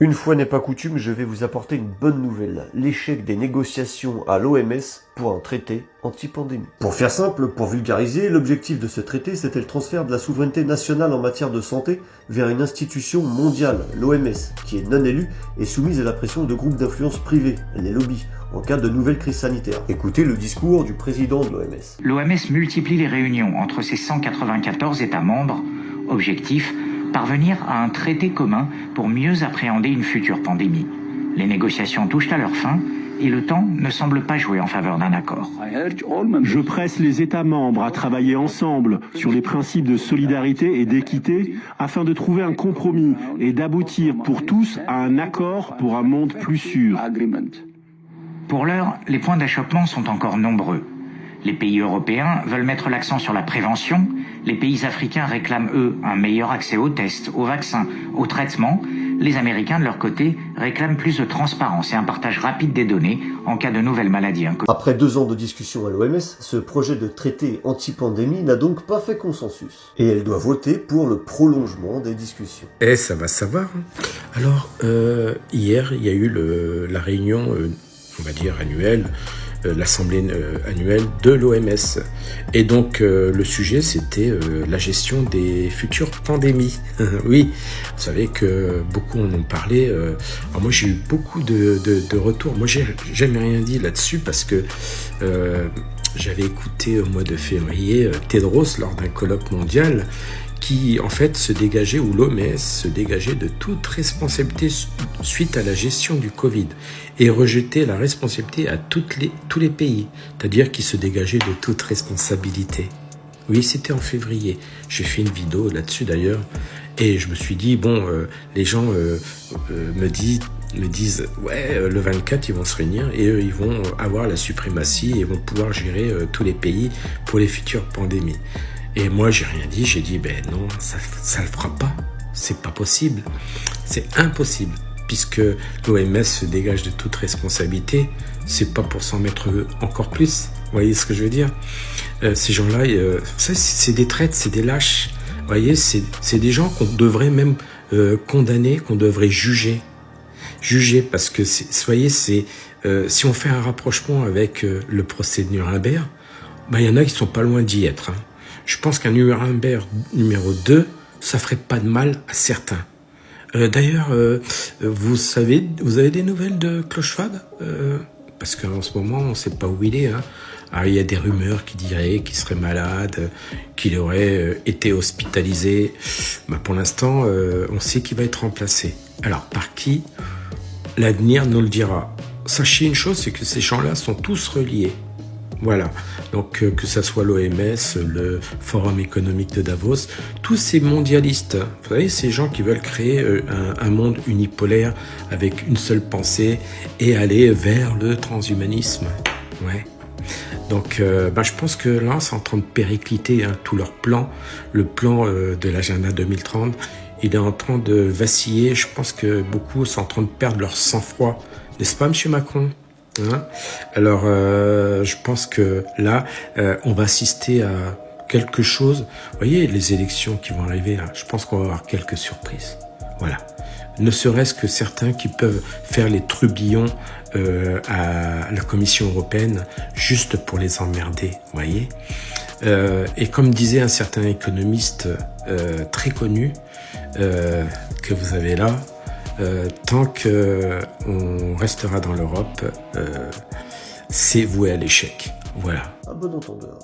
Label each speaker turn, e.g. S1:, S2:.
S1: Une fois n'est pas coutume, je vais vous apporter une bonne nouvelle. L'échec des négociations à l'OMS pour un traité anti-pandémie. Pour faire simple, pour vulgariser, l'objectif de ce traité, c'était le transfert de la souveraineté nationale en matière de santé vers une institution mondiale, l'OMS, qui est non élue et soumise à la pression de groupes d'influence privés, les lobbies, en cas de nouvelles crises sanitaires. Écoutez le discours du président de l'OMS.
S2: L'OMS multiplie les réunions entre ses 194 États membres. Objectif, parvenir à un traité commun pour mieux appréhender une future pandémie. Les négociations touchent à leur fin et le temps ne semble pas jouer en faveur d'un accord.
S3: Je presse les États membres à travailler ensemble sur les principes de solidarité et d'équité afin de trouver un compromis et d'aboutir pour tous à un accord pour un monde plus sûr.
S2: Pour l'heure, les points d'achoppement sont encore nombreux. Les pays européens veulent mettre l'accent sur la prévention. Les pays africains réclament, eux, un meilleur accès aux tests, aux vaccins, aux traitements. Les Américains, de leur côté, réclament plus de transparence et un partage rapide des données en cas de nouvelles maladies.
S1: Après 2 ans de discussion à l'OMS, ce projet de traité anti-pandémie n'a donc pas fait consensus. Et elle doit voter pour le prolongement des discussions.
S4: Eh, ça va savoir. Alors, hier, il y a eu la réunion, on va dire, annuelle, l'assemblée annuelle de l'OMS. Et donc, le sujet, c'était la gestion des futures pandémies. Oui, vous savez que beaucoup en ont parlé. Alors moi, j'ai eu beaucoup de retours. Moi, j'ai jamais rien dit là-dessus parce que j'avais écouté au mois de février Tedros lors d'un colloque mondial qui, en fait, se dégageait, ou l'OMS se dégageait de toute responsabilité suite à la gestion du Covid et rejetait la responsabilité à tous les pays, c'est-à-dire qu'il se dégageait de toute responsabilité. Oui, c'était en février. J'ai fait une vidéo là-dessus d'ailleurs et je me suis dit, bon, les gens me disent, ouais, le 24, ils vont se réunir et eux, ils vont avoir la suprématie et vont pouvoir gérer tous les pays pour les futures pandémies. Et moi, j'ai rien dit, j'ai dit, ben non, ça le fera pas. C'est pas possible. C'est impossible. Puisque l'OMS se dégage de toute responsabilité, c'est pas pour s'en mettre encore plus. Vous voyez ce que je veux dire? Ces gens-là, c'est des traites, c'est des lâches. Vous voyez, c'est des gens qu'on devrait même condamner, qu'on devrait juger. Juger, parce que, si on fait un rapprochement avec le procès de Nuremberg, ben, il y en a qui sont pas loin d'y être, hein. Je pense qu'un Nuremberg numéro 2, ça ferait pas de mal à certains. D'ailleurs, vous avez des nouvelles de Clochefad parce qu'en ce moment, on sait pas où il est, hein. Alors, il y a des rumeurs qui diraient qu'il serait malade, qu'il aurait été hospitalisé. Ben, pour l'instant, on sait qu'il va être remplacé. Alors, par qui? L'avenir nous le dira. Sachez une chose, c'est que ces gens-là sont tous reliés. Voilà, donc que ça soit l'OMS, le Forum économique de Davos, tous ces mondialistes, vous savez, ces gens qui veulent créer un monde unipolaire avec une seule pensée et aller vers le transhumanisme. Ouais. Donc, je pense que là, c'est en train de péricliter, hein, tout leur plan, le plan de l'agenda 2030. Il est en train de vaciller. Je pense que beaucoup sont en train de perdre leur sang-froid, n'est-ce pas, Monsieur Macron? Hein? Alors, je pense que là, on va assister à quelque chose. Vous voyez, les élections qui vont arriver, là, je pense qu'on va avoir quelques surprises. Voilà. Ne serait-ce que certains qui peuvent faire les trublions à la Commission européenne juste pour les emmerder, vous voyez. Et comme disait un certain économiste très connu que vous avez là, tant qu'on restera dans l'Europe, c'est voué à l'échec. Voilà.
S1: À bon entendeur.